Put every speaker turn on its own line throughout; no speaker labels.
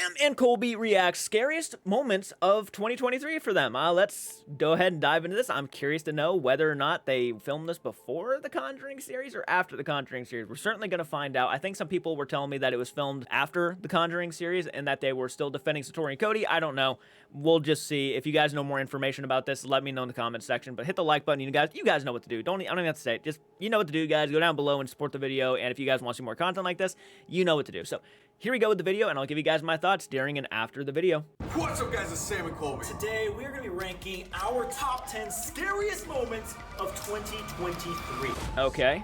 Sam and Colby react scariest moments of 2023 for them. Let's go ahead and dive into this. I'm curious to know whether or not they filmed this before the Conjuring series or after the Conjuring series. We're certainly going to find out. I think some people were telling me that it was filmed after the Conjuring series and that they were still defending Satori and Cody. I don't know. We'll just see. If you guys know more information about this, let me know in the comments section. But hit the like button. You guys know what to do. I don't even have to say it. Just, you know what to do, guys. Go down below and support the video. And if you guys want to see more content like this, you know what to do. So here we go with the video, and I'll give you guys my thoughts during and after the video.
What's up, guys? It's Sam and Colby.
Today, we're going to be ranking our top 10 scariest moments of 2023.
Okay.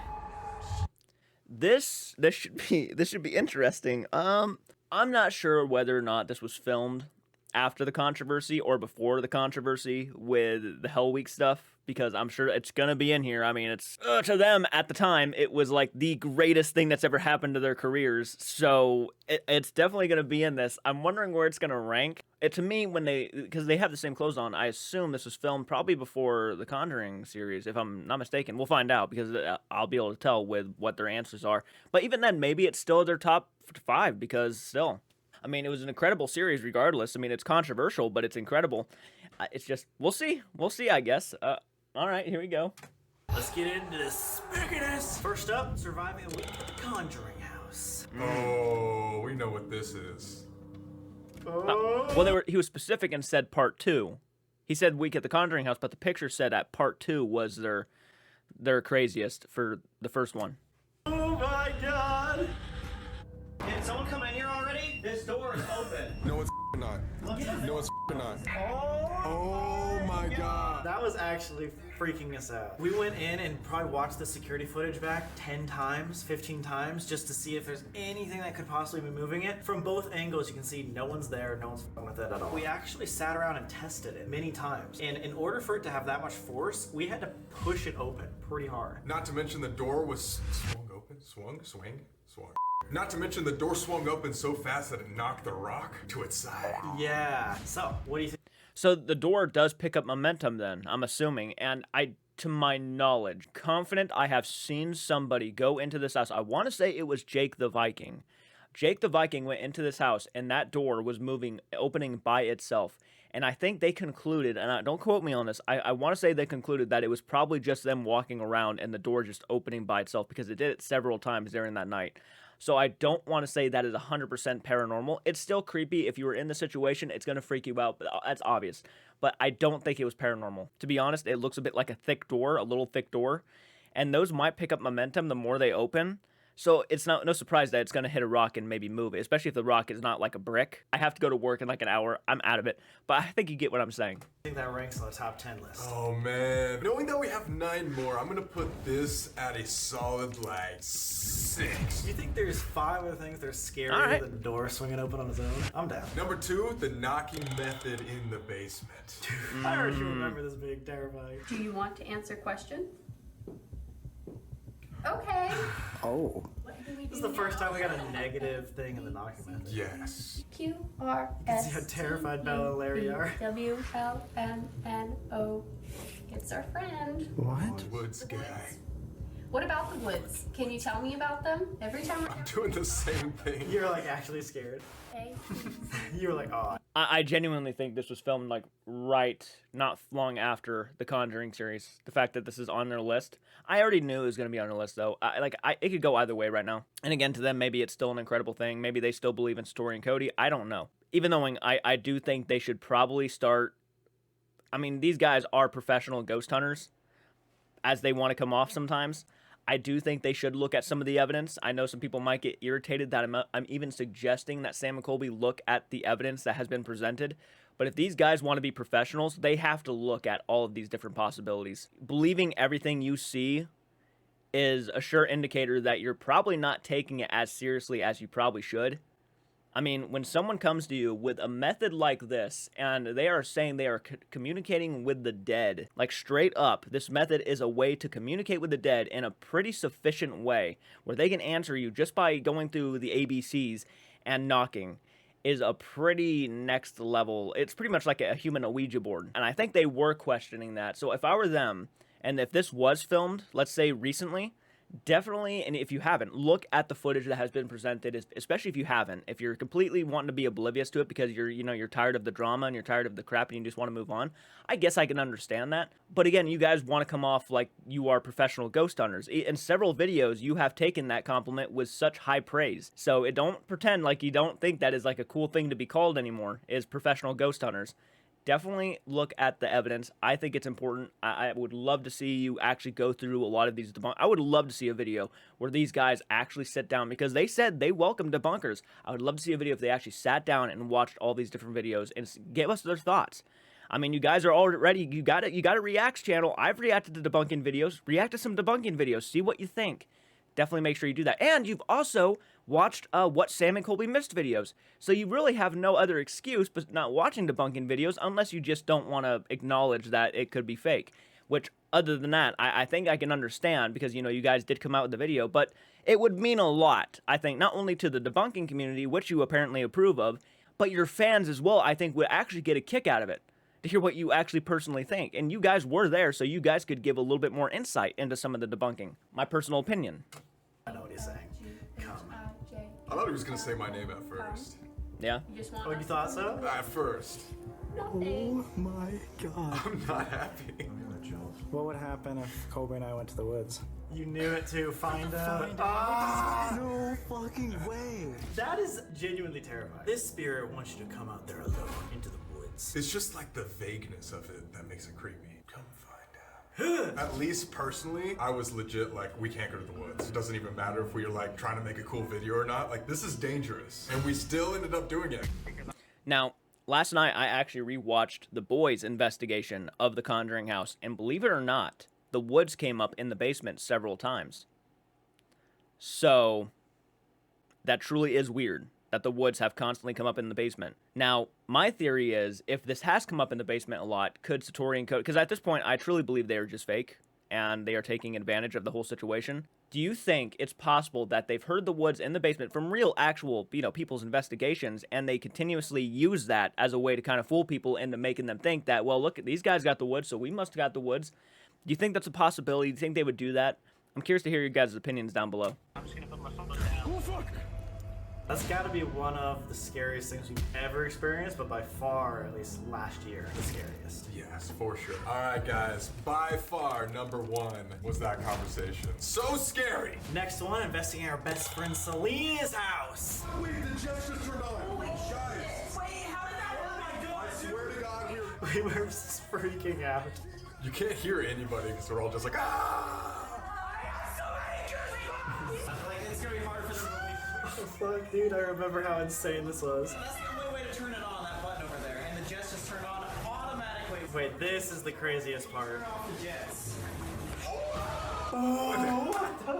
This should be interesting. I'm not sure whether or not this was filmed after the controversy or before the controversy with the Hell Week stuff, because I'm sure it's gonna be in here. I mean, it's to them at the time, it was like the greatest thing that's ever happened to their careers. So it's definitely gonna be in this. I'm wondering where it's gonna rank. To me, because they have the same clothes on, I assume this was filmed probably before the Conjuring series, if I'm not mistaken. We'll find out, because I'll be able to tell with what their answers are. But even then, maybe it's still their top 5, because still, I mean, it was an incredible series regardless. I mean, it's controversial, but it's incredible. It's just, we'll see, I guess. All right, here we go.
Let's get into this spookiness. First up, surviving a week at the Conjuring house.
Oh, we know what this is.
Well, he was specific and said part 2. He said week at the Conjuring house, but the picture said at part 2 was their craziest for the first one.
Oh my God! Can someone come in here already? This door is open.
No, it's not. No, it's not. Oh my God.
That was actually freaking us out. We went in and probably watched the security footage back 10 times, 15 times, just to see if there's anything that could possibly be moving it. From both angles, you can see no one's there, no one's fucking with it at all. We actually sat around and tested it many times. And in order for it to have that much force, we had to push it open pretty hard.
Not to mention the door was swung open. Swung. Not to mention the door swung open so fast that it knocked the rock to its side.
Yeah. So, what do you think?
So the door does pick up momentum then, I'm assuming, and to my knowledge, confident I have seen somebody go into this house. I want to say it was Jake the Viking. Jake the Viking went into this house, and that door was opening by itself. And I think they concluded, and don't quote me on this, I want to say they concluded that it was probably just them walking around and the door just opening by itself, because it did it several times during that night. So I don't want to say that is 100% paranormal. It's still creepy. If you were in the situation, it's going to freak you out. But that's obvious. But I don't think it was paranormal. To be honest, it looks a bit like a thick door, a little thick door. And those might pick up momentum the more they open. So it's no surprise that it's going to hit a rock and maybe move it, especially if the rock is not like a brick. I have to go to work in like an hour. I'm out of it. But I think you get what I'm saying.
I think that ranks on the top 10 list.
Oh man. Knowing that we have 9 more, I'm gonna put this at a solid like 6.
You think there's 5 other things that are scarier than the door swinging open on its own? I'm down.
Number 2, the knocking method in the basement.
I already remember this being terrifying.
Do you want to answer questions? Okay.
Oh.
What do we do
This is the first
now?
time we got a negative thing in the knocking method.
Yes.
QRS.
See how terrified Bella and Larry are?
WLMNO. It's our friend.
What?
Woods guy.
What about the woods? Can you tell me about them? Every time
I'm doing the same thing.
You're like actually scared.
Okay.
You were like, oh.
I genuinely think this was filmed like not long after the Conjuring series. The fact that this is on their list, I already knew it was going to be on their list though. It could go either way right now. And again, to them, maybe it's still an incredible thing. Maybe they still believe in Satori and Cody. I don't know. Even though I do think they should probably start. I mean, these guys are professional ghost hunters, as they want to come off sometimes. I do think they should look at some of the evidence. I know some people might get irritated that I'm even suggesting that Sam and Colby look at the evidence that has been presented. But if these guys want to be professionals, they have to look at all of these different possibilities. Believing everything you see is a sure indicator that you're probably not taking it as seriously as you probably should. I mean, when someone comes to you with a method like this, and they are saying they are communicating with the dead, like straight up, this method is a way to communicate with the dead in a pretty sufficient way, where they can answer you just by going through the ABCs and knocking, is a pretty next level. It's pretty much like a human Ouija board. And I think they were questioning that. So if I were them, and if this was filmed, let's say recently, Definitely, and if you haven't, look at the footage that has been presented, especially if you haven't. If you're completely wanting to be oblivious to it because you're tired of the drama and you're tired of the crap and you just want to move on, I guess I can understand that. But again, you guys want to come off like you are professional ghost hunters. In several videos, you have taken that compliment with such high praise. So don't pretend like you don't think that is like a cool thing to be called anymore, is professional ghost hunters. Definitely look at the evidence. I think it's important. I would love to see you actually go through a lot of these debunkers. I would love to see a video where these guys actually sit down, because they said they welcome debunkers. I would love to see a video if they actually sat down and watched all these different videos and gave us their thoughts. I mean, you guys are already, you got a Reacts channel. I've reacted to debunking videos. React to some debunking videos. See what you think. Definitely make sure you do that. And you've also watched What Sam and Colby Missed videos. So you really have no other excuse but not watching debunking videos unless you just don't want to acknowledge that it could be fake. Which, other than that, I think I can understand because, you guys did come out with the video. But it would mean a lot, I think, not only to the debunking community, which you apparently approve of, but your fans as well, I think, would actually get a kick out of it. To hear what you actually personally think. And you guys were there, so you guys could give a little bit more insight into some of the debunking. My personal opinion.
I know what he's saying. Come.
I thought he was gonna say my name at first.
Yeah?
Oh, you thought so?
At first.
Nothing.
Oh my god.
I'm not happy.
What would happen if Colby and I went to the woods?
You knew it to find out.
No fucking way.
That is genuinely terrifying. This spirit wants you to come out there alone into the woods.
It's just like the vagueness of it that makes it creepy. Come find out. At least personally, I was legit like, we can't go to the woods. It doesn't even matter if we are like trying to make a cool video or not. Like, this is dangerous. And we still ended up doing it.
Now, last night I actually rewatched the boys' investigation of the Conjuring house. And believe it or not, the woods came up in the basement several times. So, that truly is weird. That the woods have constantly come up in the basement. Now, my theory is, if this has come up in the basement a lot, could Satori and Cody... Because at this point, I truly believe they are just fake, and they are taking advantage of the whole situation. Do you think it's possible that they've heard the woods in the basement from real, actual, people's investigations, and they continuously use that as a way to kind of fool people into making them think that, well, look, these guys got the woods, so we must have got the woods? Do you think that's a possibility? Do you think they would do that? I'm curious to hear your guys' opinions down below.
I'm just gonna put my phone down.
Oh, fuck.
That's gotta be one of the scariest things we've ever experienced, but by far, at least last year, the scariest.
Yes, for sure. All right, guys. By far, number one was that conversation. So scary.
Next one, investigating our best friend Selena's house.
Wait, the jets just turned on.
Wait,
Guys,
how did that happen?
I swear to God, here.
We were freaking out.
You can't hear anybody because they're all just like, ah!
Fuck, dude, I remember how insane this was.
That's the only way to turn it on, that button over there, and the jets just turn on automatically.
Wait, this is the craziest part.
Turn off the jets.
Oh,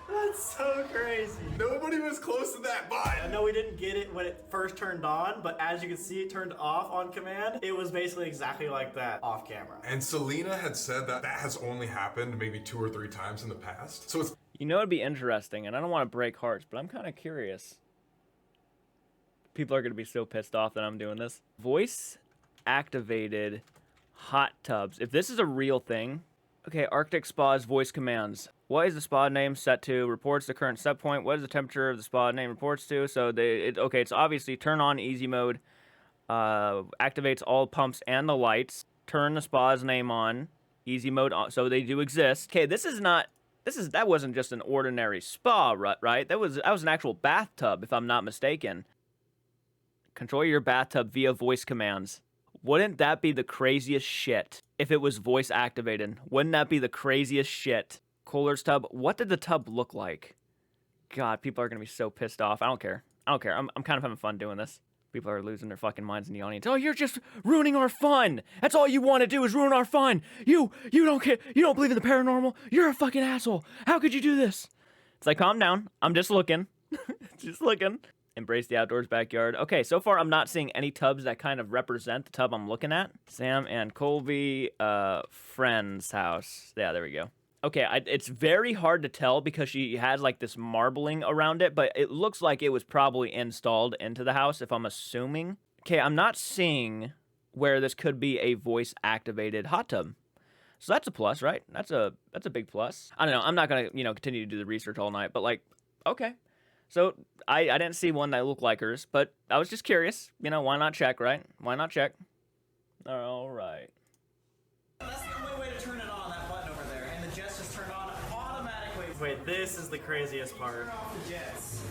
that's so crazy.
Nobody was close to that
I
button.
know we didn't get it when it first turned on, but as you can see, it turned off on command. It was basically exactly like that off camera.
And Selena had said that that has only happened maybe 2 or 3 times in the past. So it's
It'd be interesting, and I don't want to break hearts, but I'm kind of curious. People are going to be so pissed off that I'm doing this. Voice-activated hot tubs. If this is a real thing... Okay, Arctic Spa's voice commands. What is the spa name set to? Reports the current set point. What is the temperature of the spa name reports to? So, okay, it's obviously turn on easy mode. Activates all pumps and the lights. Turn the spa's name on. Easy mode on. So they do exist. Okay, that wasn't just an ordinary spa, right? That was an actual bathtub, if I'm not mistaken. Control your bathtub via voice commands. Wouldn't that be the craziest shit if it was voice activated? Wouldn't that be the craziest shit? Kohler's tub. What did the tub look like? God, people are gonna be so pissed off. I don't care. I'm kind of having fun doing this. People are losing their fucking minds in the audience. Oh, you're just ruining our fun. That's all you want to do is ruin our fun. You don't care. You don't believe in the paranormal. You're a fucking asshole. How could you do this? It's like, calm down. I'm just looking. Just looking. Embrace the outdoors backyard. Okay, so far I'm not seeing any tubs that kind of represent the tub I'm looking at. Sam and Colby, friend's house. Yeah, there we go. Okay, it's very hard to tell because she has like this marbling around it, but it looks like it was probably installed into the house, if I'm assuming. Okay, I'm not seeing where this could be a voice-activated hot tub. So that's a plus, right? That's a big plus. I don't know. I'm not gonna continue to do the research all night, but like, okay. So I didn't see one that looked like hers, but I was just curious. Why not check, right? Why not check? All right.
That's the only way to turn it on, that button over there. And the jets just turn on automatically.
Wait, this is the craziest part.
The jets.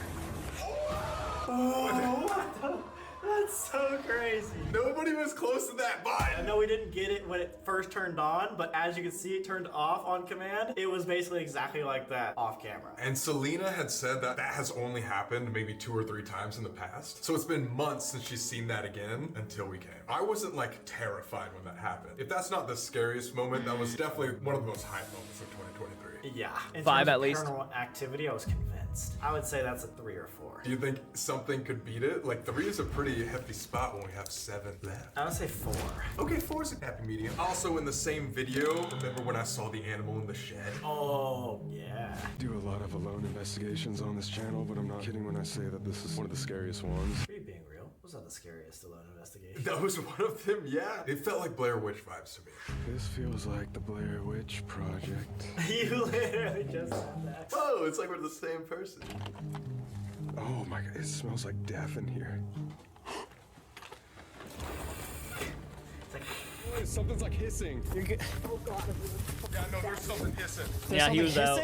That's so crazy.
Nobody was close to that
I
button.
know we didn't get it when it first turned on, but as you can see, it turned off on command. It was basically exactly like that off camera.
And Selena had said that has only happened maybe 2 or 3 times in the past. So it's been months since she's seen that again until we came. I wasn't like terrified when that happened. If that's not the scariest moment, that was definitely one of the most hype moments of 2023.
Yeah. In
5
terms
at
of
least.
Paranormal activity, I was convinced. I would say that's a 3 or 4.
Do you think something could beat it? Like 3 is a pretty hefty spot when we have 7 left.
I would say 4.
Okay, 4 is a happy medium. Also in the same video, remember when I saw the animal in the shed?
Oh, yeah.
Do a lot of alone investigations on this channel, but I'm not kidding when I say that this is one of the scariest ones.
Are you being real? Was that the scariest alone investigation?
That was one of them, yeah. It felt like Blair Witch vibes to me.
This feels like the Blair Witch Project.
You literally just said that.
Oh, it's like we're the same person.
Oh my god, it smells like death in here.
It's like,
Something's like hissing.
Yeah, no, there's something hissing.
Yeah, he was out.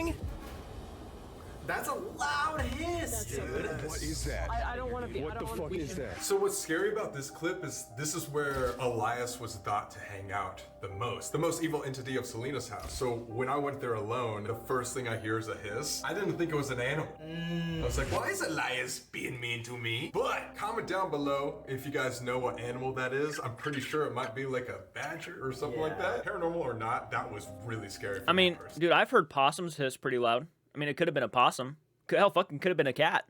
that's a loud hiss, dude.
What is that?
I don't want to be.
What the fuck is that?
So what's scary about this clip is this is where Elias was thought to hang out the most evil entity of Selena's house. So when I went there alone, the first thing I hear is a hiss. I didn't think it was an animal. I was like, why is Elias being mean to me? But comment down below if you guys know what animal that is. I'm pretty sure it might be like a badger or something like that. Paranormal or not, that was really scary for
I
me
mean,
personally.
dude, I've heard possums hiss pretty loud. I mean, it could have been a possum. Hell, fucking could have been a cat.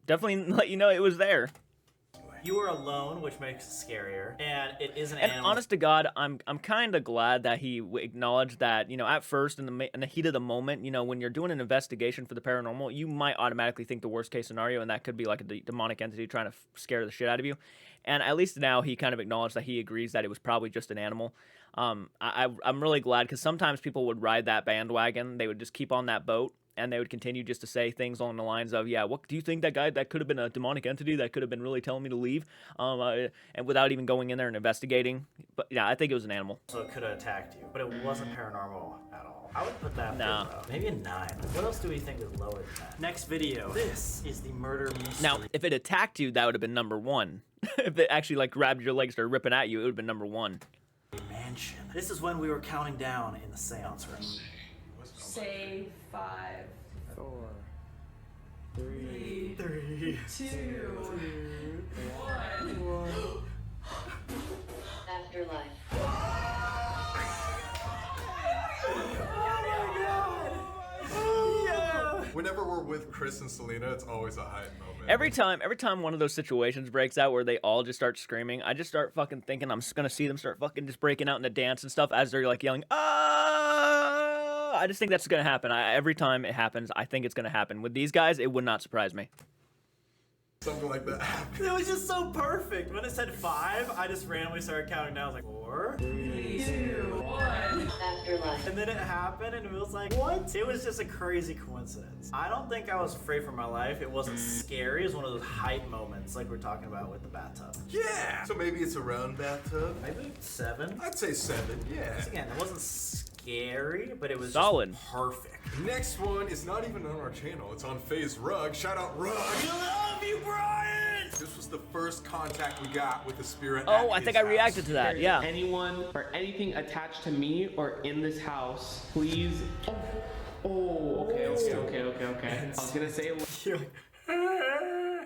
Definitely let you know it was there.
You were alone, which makes it scarier, and it is an
And
animal.
honest to God, I'm kind of glad that he acknowledged that, at first in the heat of the moment, when you're doing an investigation for the paranormal, you might automatically think the worst case scenario, and that could be like a demonic entity trying to scare the shit out of you. And at least now he kind of acknowledged that he agrees that it was probably just an animal. I'm really glad, because sometimes people would ride that bandwagon. They would just keep on that boat, and they would continue just to say things along the lines of, yeah, what do you think that could have been a demonic entity that could have been really telling me to leave, and without even going in there and investigating. But yeah, I think it was an animal.
So it could have attacked you, but it wasn't paranormal at all. I would put that
Nah.
pretty low. Maybe a 9. What else do we think is lower than that? Next video. This is the murder mystery.
Now, if it attacked you, that would have been number 1. If it actually like grabbed your legs, started ripping at you, it would have been number 1.
Mansion. This is when we were counting down in the seance room.
Say 5,
4, 3,
3,
2, 1.
Afterlife.
Whenever we're with Chris and Selena, it's always a hype moment.
Every time one of those situations breaks out where they all just start screaming, I just start fucking thinking I'm just gonna see them start fucking just breaking out into dance and stuff as they're like yelling, ah! I just think that's gonna happen. Every time it happens, I think it's gonna happen. With these guys, it would not surprise me.
Something like that happened.
It was just so perfect. When it said 5, I just randomly started counting down. I was like, 4,
3, 2, 1.
Afterlife.
and then it happened, and it was like, what? It was just a crazy coincidence. I don't think I was afraid for my life. It wasn't scary. It was one of those hype moments, like we're talking about with the bathtub.
Yeah. So maybe it's a round bathtub.
Maybe 7.
I'd say 7. Yeah.
Again, it wasn't scary, but it was
Solid.
just perfect.
Next one is not even on our channel. It's on FaZe Rug. Shout out Rug. We love you, Brian. This was the first contact we got with the spirit.
Oh,
at
I think
his
I reacted
house.
to that. Yeah.
Anyone or anything attached to me or in this house, please. Okay. I was gonna say,
You're like,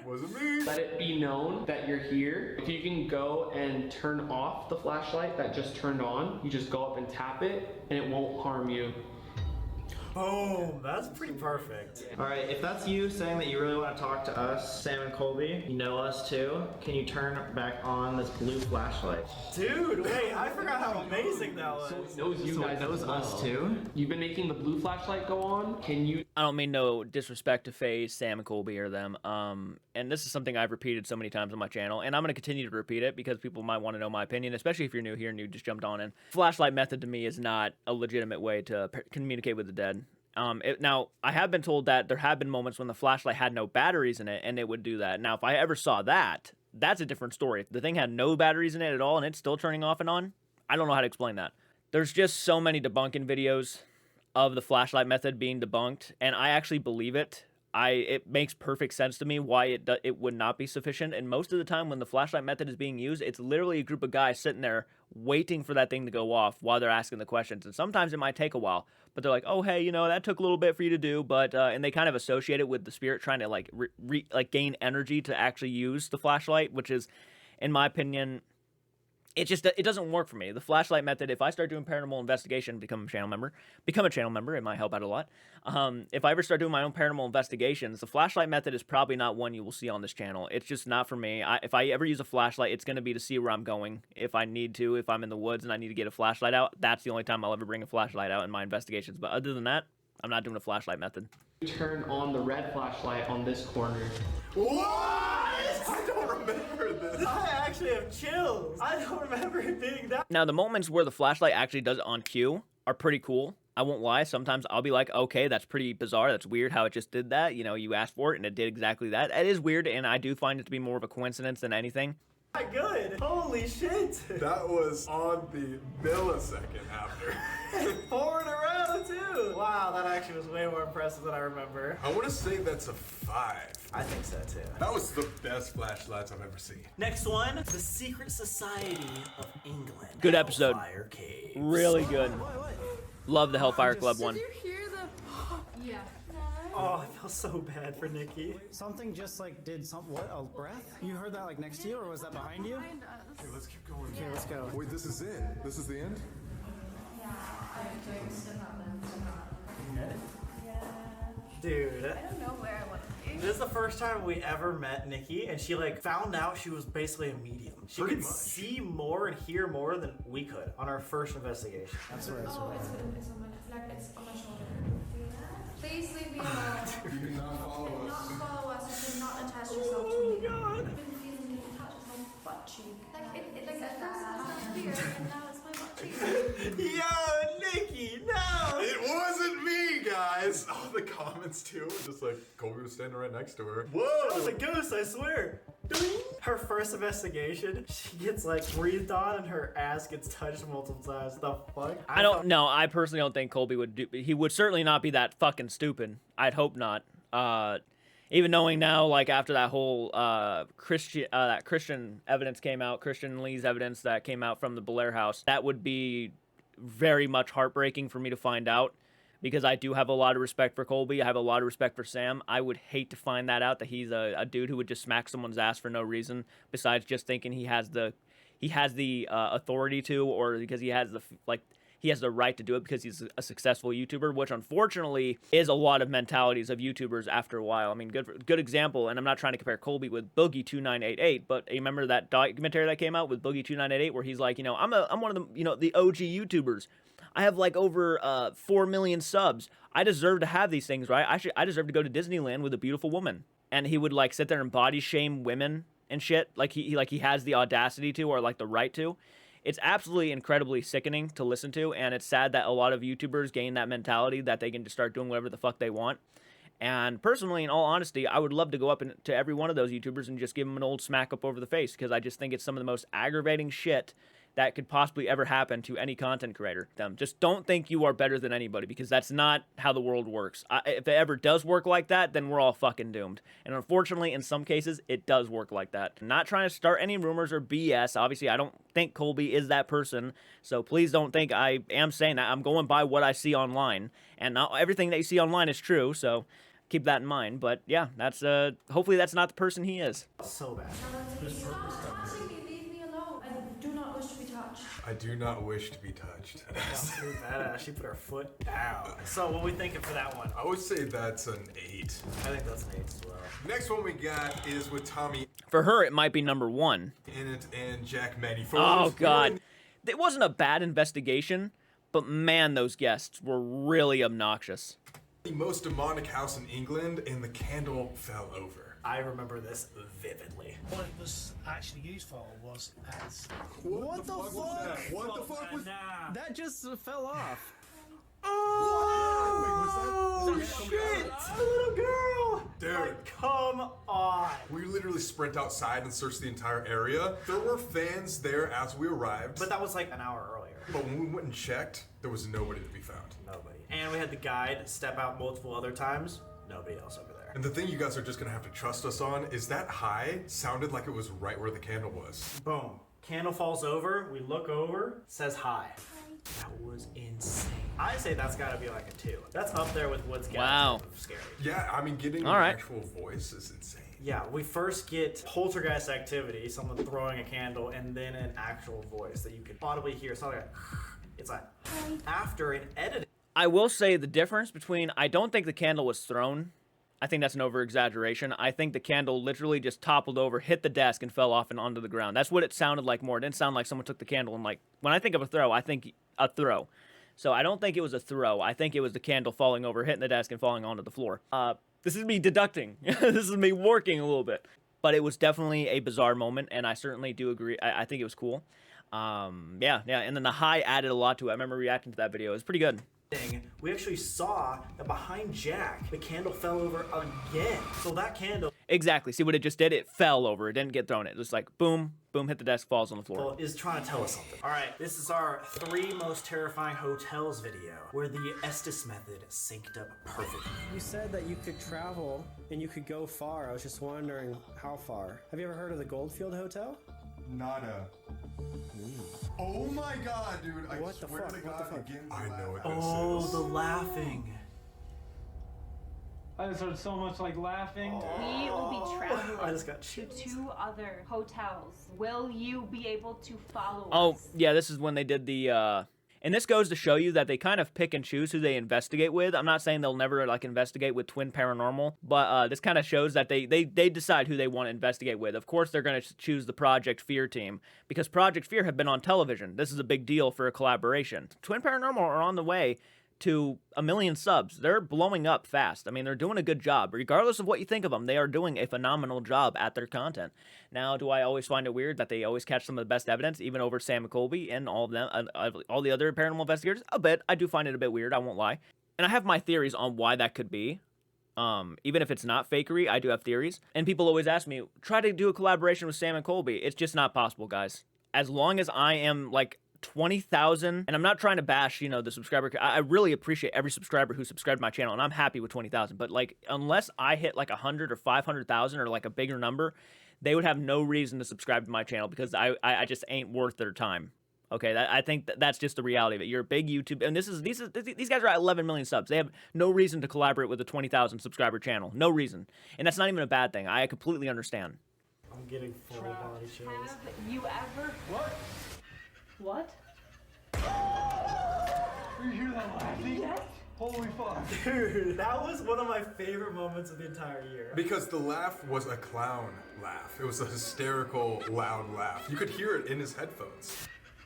Wasn't me.
let it be known that you're here. If you can go and turn off the flashlight that just turned on, you just go up and tap it, and it won't harm you.
Boom, that's pretty perfect.
All right, if that's you saying that you really want to talk to us, Sam and Colby, you know us too, can you turn back on this blue flashlight?
Dude, wait, I forgot how amazing that was.
So it knows you
So
guys
it knows
as well.
us too?
You've been making the blue flashlight go on. Can you?
I don't mean no disrespect to FaZe, Sam, and Colby or them. And this is something I've repeated so many times on my channel, and I'm going to continue to repeat it because people might want to know my opinion, especially if you're new here and you just jumped on in. Flashlight method to me is not a legitimate way to communicate with the dead. Now, I have been told that there have been moments when the flashlight had no batteries in it, and it would do that. Now, if I ever saw that, that's a different story. If the thing had no batteries in it at all, and it's still turning off and on, I don't know how to explain that. There's just so many debunking videos of the flashlight method being debunked, and I actually believe it. It makes perfect sense to me why it would not be sufficient. And most of the time when the flashlight method is being used, it's literally a group of guys sitting there waiting for that thing to go off while they're asking the questions. And sometimes it might take a while, but they're like, oh, hey, you know, that took a little bit for you to do. But, and they kind of associate it with the spirit trying to like gain energy to actually use the flashlight, which is, in my opinion, it doesn't work for me. The flashlight method, if I start doing paranormal investigation, become a channel member, it might help out a lot. If I ever start doing my own paranormal investigations, the flashlight method is probably not one you will see on this channel. It's just not for me. If I ever use a flashlight, it's going to be to see where I'm going. If I need to, if I'm in the woods and I need to get a flashlight out, that's the only time I'll ever bring a flashlight out in my investigations. But other than that, I'm not doing a flashlight method.
Turn on the red flashlight on this corner.
What? I don't remember this.
I actually have chills. I don't remember it being that.
Now, the moments where the flashlight actually does it on cue are pretty cool. I won't lie. Sometimes I'll be like, okay, that's pretty bizarre. That's weird how it just did that. You know, you asked for it and it did exactly that. It is weird, and I do find it to be more of a coincidence than anything.
Good. Holy shit.
That was on the millisecond after.
Forward around too. Wow, that actually was way more impressive than I remember.
I want to say that's a 5.
I think so too.
That was the best flashlights I've ever seen.
Next one, the Secret Society of England.
Good episode.
Hellfire Caves.
Really good. Love the Hellfire Club one.
Did you hear the? Yeah.
Oh, I feel so bad for Nikki.
Something just like did some what? A breath? You heard that like next to you, or was that behind you?
Behind us.
Okay, let's keep going.
Okay, let's go.
Wait, this is it? This is the end?
Dude.
I don't know where I want to be.
This is the first time we ever met Nikki, and she like found out she was basically a medium. She
Pretty
could
much.
see more and hear more than we could on our first investigation.
That's right. That's
Oh,
right.
it's on my shoulder. Please leave me alone.
You cannot follow
Do
us.
not follow us. Do not attach yourself to me.
God.
I've been feeling getting touched on my butt cheek. Like at first it was not here, and now it's my butt cheek.
Yo, Nikki, no!
It wasn't me, guys. Oh, the comments too. Just like Colby was standing right next to her.
That was
Whoa.
a ghost, I swear. Her first investigation, she gets like breathed on and her ass gets touched multiple times. The fuck?
I don't know. I personally don't think Colby would do. He would certainly not be that fucking stupid. I'd hope not. Even knowing now, like after that whole Christian evidence came out, Christian Lee's evidence that came out from the Blair House, that would be very much heartbreaking for me to find out. Because I do have a lot of respect for Colby. I have a lot of respect for Sam. I would hate to find that out, that he's a dude who would just smack someone's ass for no reason, besides just thinking he has the authority to, or because he has the right to do it because he's a successful YouTuber, which unfortunately is a lot of mentalities of YouTubers after a while. I mean, good example, and I'm not trying to compare Colby with Boogie2988, but you remember that documentary that came out with Boogie2988 where he's like, you know, I'm one of the, you know, the OG YouTubers. I have like over 4 million subs. I deserve to have these things, right? I deserve to go to Disneyland with a beautiful woman. And he would like sit there and body shame women and shit, like he has the audacity to, or like the right to. It's absolutely incredibly sickening to listen to, and it's sad that a lot of YouTubers gain that mentality that they can just start doing whatever the fuck they want. And personally, in all honesty, I would love to go up to every one of those YouTubers and just give them an old smack up over the face, because I just think it's some of the most aggravating shit that could possibly ever happen to any content creator. Just don't think you are better than anybody, because that's not how the world works. If it ever does work like that, then we're all fucking doomed. And unfortunately, in some cases, it does work like that. I'm not trying to start any rumors or BS. Obviously, I don't think Colby is that person, so please don't think I am saying that. I'm going by what I see online, and not everything that you see online is true, so keep that in mind. But yeah, that's hopefully that's not the person he is.
So bad.
Stop touching me. Leave me alone. I do not wish to be touched.
I do not wish to be touched.
Sounds pretty badass. She put her foot down. So what are we thinking for that one?
I would say that's an 8.
I think that's an 8 as well.
Next one we got is with Tommy
For her, it might be number 1.
in it and Jack Manny.
Oh, God. It wasn't a bad investigation, but man, those guests were really obnoxious.
The most demonic house in England, and the candle fell over.
I remember this vividly.
What it was actually used for was as...
What the fuck?
What the fuck was
Nah.
That just fell off.
Oh, shit! A little girl!
Dude.
Like, come on.
We literally sprint outside and search the entire area. There were fans there as we arrived.
But that was like an hour earlier.
But when we went and checked, there was nobody to be found.
Nobody. And we had the guide step out multiple other times. Nobody else over there.
And the thing you guys are just gonna have to trust us on is that high sounded like it was right where the candle was.
Boom. Candle falls over. We look over. Says hi. That was insane. I say that's gotta be like a 2. That's up there with Woods Gap.
Wow.
Scary.
Yeah, I mean, getting
All
an
right.
actual voice is insane.
Yeah, we first get poltergeist activity, someone throwing a candle, and then an actual voice that you can audibly hear. It's not like it's like after an editing.
I will say the difference between, I don't think the candle was thrown. I think that's an over-exaggeration. I think the candle literally just toppled over, hit the desk, and fell off and onto the ground. That's what it sounded like more. It didn't sound like someone took the candle and like, when I think of a throw, I think a throw. So I don't think it was a throw. I think it was the candle falling over, hitting the desk, and falling onto the floor. This is me deducting. This is me working a little bit. But it was definitely a bizarre moment, and I certainly do agree. I think it was cool. Yeah. And then the high added a lot to it. I remember reacting to that video. It was pretty good.
We actually saw that behind Jack, the candle fell over again. So that candle
Exactly. See what it just did? It fell over. It didn't get thrown. It just like boom, boom, hit the desk, falls on the floor.
is trying to tell us something. All right, this is our 3 most terrifying hotels video, where the Estes method synced up perfectly.
You said that you could travel and you could go far. I was just wondering how far. Have you ever heard of the Goldfield Hotel?
Nada. Oh my god, dude. I
What the
swear
fuck?
to
What
God,
the fuck?
again, I know what this
Oh,
is.
the laughing.
I just heard so much like laughing.
We will be traveling
I just got
to
chills.
2 other hotels. Will you be able to follow
Oh,
us?
yeah, this is when they did the, and this goes to show you that they kind of pick and choose who they investigate with. I'm not saying they'll never, like, investigate with Twin Paranormal, but this kind of shows that they decide who they want to investigate with. Of course, they're going to choose the Project Fear team, because Project Fear have been on television. This is a big deal for a collaboration. Twin Paranormal are on the way to 1 million subs. They're blowing up fast. I mean, they're doing a good job. Regardless of what you think of them, they are doing a phenomenal job at their content. Now, do I always find it weird that they always catch some of the best evidence, even over Sam and Colby and all of them, all the other paranormal investigators? A bit. I do find it a bit weird, I won't lie. And I have my theories on why that could be. Even if it's not fakery, I do have theories. And people always ask me, try to do a collaboration with Sam and Colby. It's just not possible, guys. As long as I am, like, 20,000, and I'm not trying to bash, you know, the subscriber. I really appreciate every subscriber who subscribed to my channel, and I'm happy with 20,000. But like, unless I hit like 100 or 500,000 or like a bigger number, they would have no reason to subscribe to my channel, because I just ain't worth their time. Okay, I think that's just the reality of it. You're a big YouTube, and these guys are at 11 million subs. They have no reason to collaborate with a 20,000 subscriber channel. No reason, and that's not even a bad thing. I completely understand.
I'm getting full body chills.
Have you ever... What? What?
You hear that laughing?
Yes.
Holy fuck.
Dude, that was one of my favorite moments of the entire year.
Because the laugh was a clown laugh. It was a hysterical, loud laugh. You could hear it in his headphones.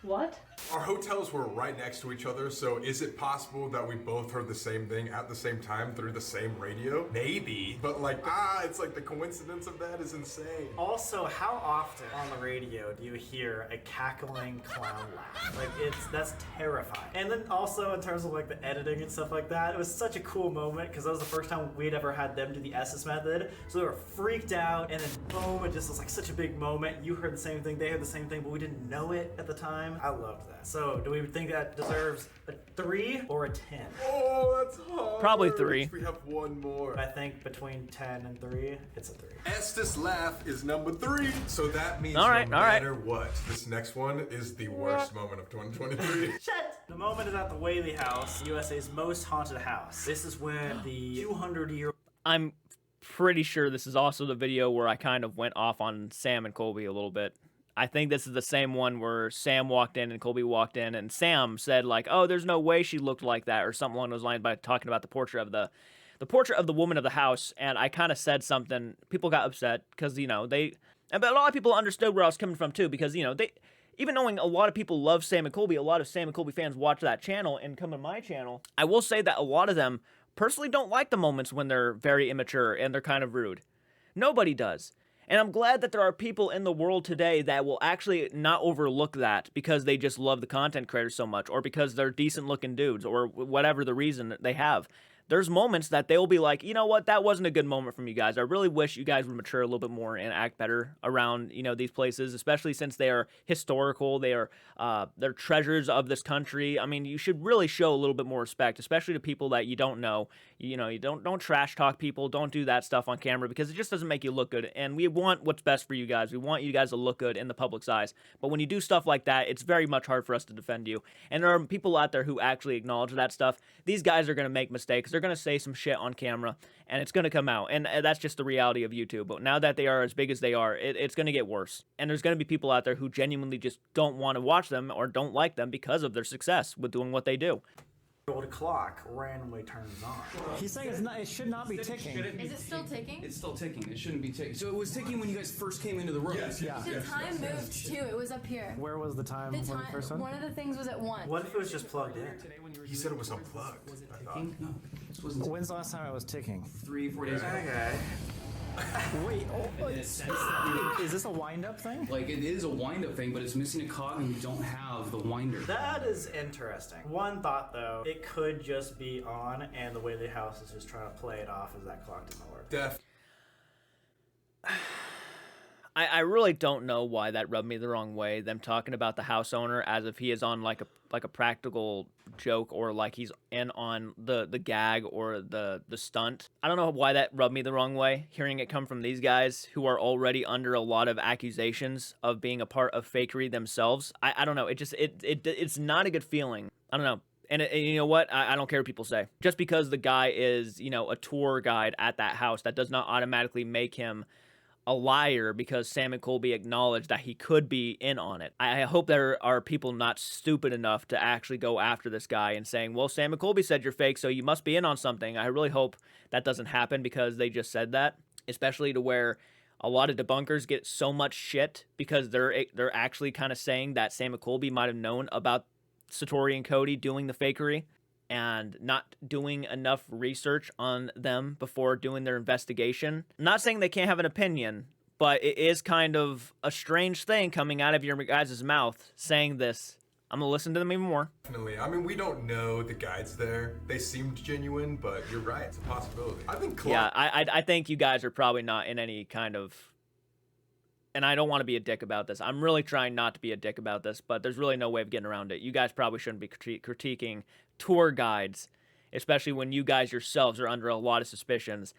What?
Our hotels were right next to each other, so is it possible that we both heard the same thing at the same time through the same radio? Maybe, but like, it's like the coincidence of that is insane.
Also, how often on the radio do you hear a cackling clown laugh? Like, that's terrifying. And then also in terms of like the editing and stuff like that, it was such a cool moment, because that was the first time we'd ever had them do the Estes method. So they were freaked out, and then boom, it just was like such a big moment. You heard the same thing, they heard the same thing, but we didn't know it at the time. I loved that. So, do we think that deserves a 3 or a 10?
Oh, that's hard.
Probably 3.
We have one more.
I think between 10 and 3, it's a 3.
Estes laugh is number 3. So that means
All right,
no
all right.
matter what, this next one is the worst moment of 2023.
Shit! The moment is at the Whaley House, USA's most haunted house. This is when the 200-year-old...
I'm pretty sure this is also the video where I kind of went off on Sam and Colby a little bit. I think this is the same one where Sam walked in and Colby walked in, and Sam said like, "Oh, there's no way she looked like that," or something along those lines by talking about the portrait of the woman of the house. And I kind of said something. People got upset because, you know, but a lot of people understood where I was coming from too, because, you know, even knowing a lot of people love Sam and Colby, a lot of Sam and Colby fans watch that channel and come to my channel. I will say that a lot of them personally don't like the moments when they're very immature and they're kind of rude. Nobody does. And I'm glad that there are people in the world today that will actually not overlook that because they just love the content creators so much, or because they're decent looking dudes, or whatever the reason that they have. There's moments that they'll be like, you know what, that wasn't a good moment from you guys. I really wish you guys would mature a little bit more and act better around, you know, these places, especially since they are historical. They're treasures of this country. I mean, you should really show a little bit more respect, especially to people that you don't know. You know, you don't trash talk people. Don't do that stuff on camera because it just doesn't make you look good. And we want what's best for you guys. We want you guys to look good in the public's eyes. But when you do stuff like that, it's very much hard for us to defend you. And there are people out there who actually acknowledge that stuff. These guys are going to make mistakes. They're going to say some shit on camera, and it's going to come out. And that's just the reality of YouTube. But now that they are as big as they are, it's going to get worse. And there's going to be people out there who genuinely just don't want to watch them or don't like them because of their success with doing what they do.
Old clock randomly turns on.
He's saying it should not be ticking.
Is it still ticking?
It's still ticking. It shouldn't be ticking. So it was ticking when you guys first came into the room.
Yes.
Yeah.
The time moved too. It was up here.
Where was the time
The
when
time.
we first went?
One of the things was at 1.
What if it was just plugged in?
He said it was unplugged. I thought.
No, this wasn't
When's the last time I was ticking?
3-4 days ago.
Okay.
Wait, is this a wind-up thing?
Like, it is a wind-up thing, but it's missing a cog and you don't have the winder.
That is interesting. One thought though, it could just be on, and the way the house is just trying to play it off as that clock doesn't work.
I really don't know why that rubbed me the wrong way, them talking about the house owner as if he is on like a practical joke, or like he's in on the gag or the stunt. I don't know why that rubbed me the wrong way, hearing it come from these guys who are already under a lot of accusations of being a part of fakery themselves. I don't know, it's not a good feeling. I don't know. And you know what? I don't care what people say. Just because the guy is, you know, a tour guide at that house, that does not automatically make him a liar, because Sam and Colby acknowledged that he could be in on it. I hope there are people not stupid enough to actually go after this guy and saying, well, Sam and Colby said you're fake, so you must be in on something. I really hope that doesn't happen, because they just said that, especially to where a lot of debunkers get so much shit because they're actually kind of saying that Sam and Colby might have known about Satori and Cody doing the fakery and not doing enough research on them before doing their investigation. I'm not saying they can't have an opinion, but it is kind of a strange thing coming out of your guys' mouth saying this. I'm gonna listen to them even more.
Definitely. I mean, we don't know the guides there. They seemed genuine, but you're right. It's a possibility. I think
Yeah, I think you guys are probably not in any kind of... And I don't want to be a dick about this. I'm really trying not to be a dick about this, but there's really no way of getting around it. You guys probably shouldn't be critiquing tour guides, especially when you guys yourselves are under a lot of suspicions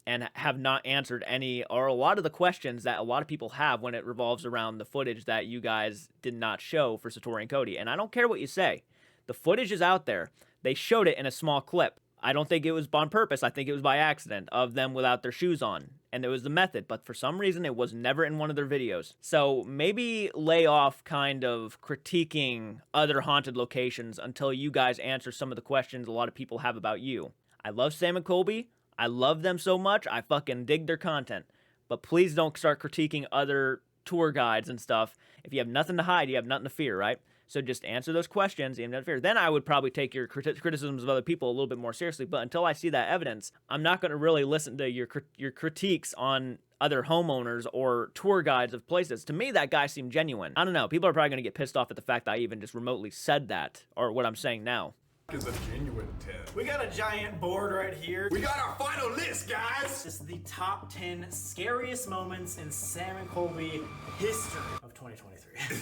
and have not answered any or a lot of the questions that a lot of people have when it revolves around the footage that you guys did not show for Satori and Cody. And I don't care what you say. The footage is out there. They showed it in a small clip. I don't think it was on purpose. I think it was by accident of them without their shoes on. And it was the method. But for some reason, it was never in one of their videos. So maybe lay off kind of critiquing other haunted locations until you guys answer some of the questions a lot of people have about you. I love Sam and Colby. I love them so much. I fucking dig their content. But please don't start critiquing other tour guides and stuff. If you have nothing to hide, you have nothing to fear, right? So just answer those questions. Then I would probably take your criticisms of other people a little bit more seriously. But until I see that evidence, I'm not going to really listen to your critiques on other homeowners or tour guides of places. To me, that guy seemed genuine. I don't know. People are probably going to get pissed off at the fact that I even just remotely said that, or what I'm saying now.
Is a genuine 10.
We got a giant board right here.
We got our final list, guys!
This is the top 10 scariest moments in Sam and Colby history of 2023.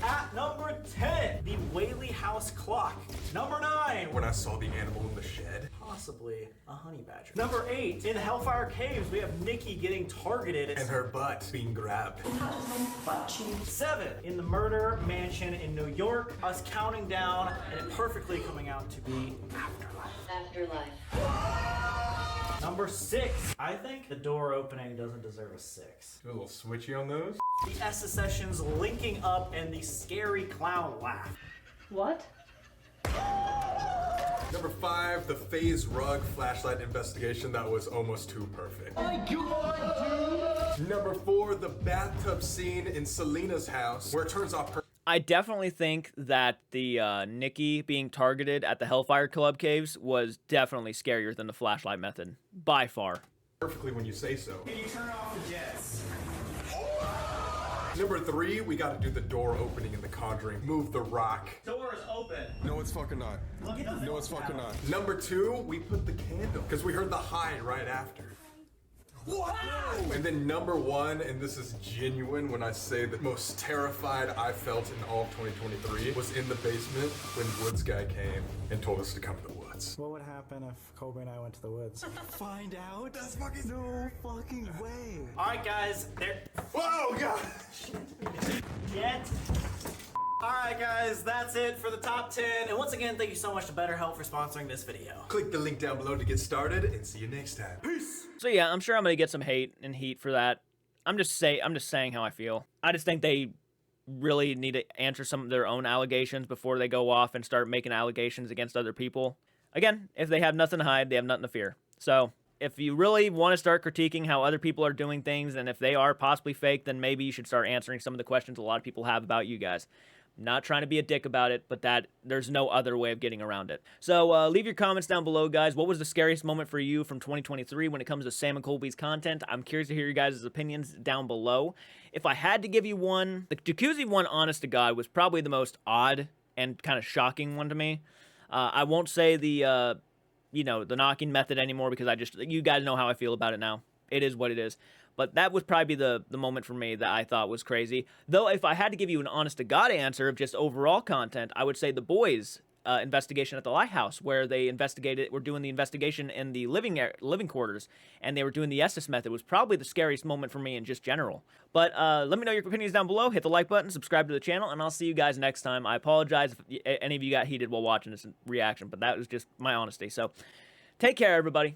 At number 10, the Whaley House clock. Number 9,
when I saw the animal in the shed.
Possibly a honey badger. Number 8, in Hellfire Caves, we have Nikki getting targeted.
And her butt being grabbed.
7, in the murder mansion in New York, us counting down, and it perfectly coming out to be Afterlife. Number 6. I think the door opening doesn't deserve a 6.
Do a little switchy on those.
The S sessions linking up and the scary clown laugh.
What?
Number 5, the phase rug flashlight investigation that was almost too perfect.
My God, dude!
Number 4, the bathtub scene in Selena's house where it turns off her.
I definitely think that the Nikki being targeted at the Hellfire Club caves was definitely scarier than the flashlight method, by far.
Perfectly when you say so.
Can you turn off the jets?
Number 3, we gotta do the door opening in The Conjuring. Move the rock.
Door is open.
No, it's fucking not.
Look at the
No, it's fucking not.
Number 2, we put the candle because we heard the high right after.
Wow!
And then number 1, and this is genuine when I say the most terrified I felt in all of 2023 was in the basement when Woods guy came and told us to come to the woods.
What would happen if Colby and I went to the woods?
Find out? That's fucking no fucking way.
Alright guys, there.
Whoa, God!
Yet. Alright guys, that's it for the top 10. And once again, thank you so much to BetterHelp for sponsoring this video.
Click the link down below to get started and see you next time. Peace!
So yeah, I'm sure I'm gonna get some hate and heat for that. I'm just saying how I feel. I just think they really need to answer some of their own allegations before they go off and start making allegations against other people. Again, if they have nothing to hide, they have nothing to fear. So if you really want to start critiquing how other people are doing things, and if they are possibly fake, then maybe you should start answering some of the questions a lot of people have about you guys. Not trying to be a dick about it, but that there's no other way of getting around it. So leave your comments down below, guys. What was the scariest moment for you from 2023 when it comes to Sam and Colby's content? I'm curious to hear your guys' opinions down below. If I had to give you one, the jacuzzi one, honest to God, was probably the most odd and kind of shocking one to me. I won't say the, the knocking method anymore because you guys know how I feel about it now. It is what it is. But that would probably be the moment for me that I thought was crazy. Though if I had to give you an honest-to-God answer of just overall content, I would say the boys' investigation at the lighthouse, where they were doing the investigation in the living quarters, and they were doing the Estes method, was probably the scariest moment for me in just general. But let me know your opinions down below. Hit the like button, subscribe to the channel, and I'll see you guys next time. I apologize if any of you got heated while watching this reaction, but that was just my honesty. So take care, everybody.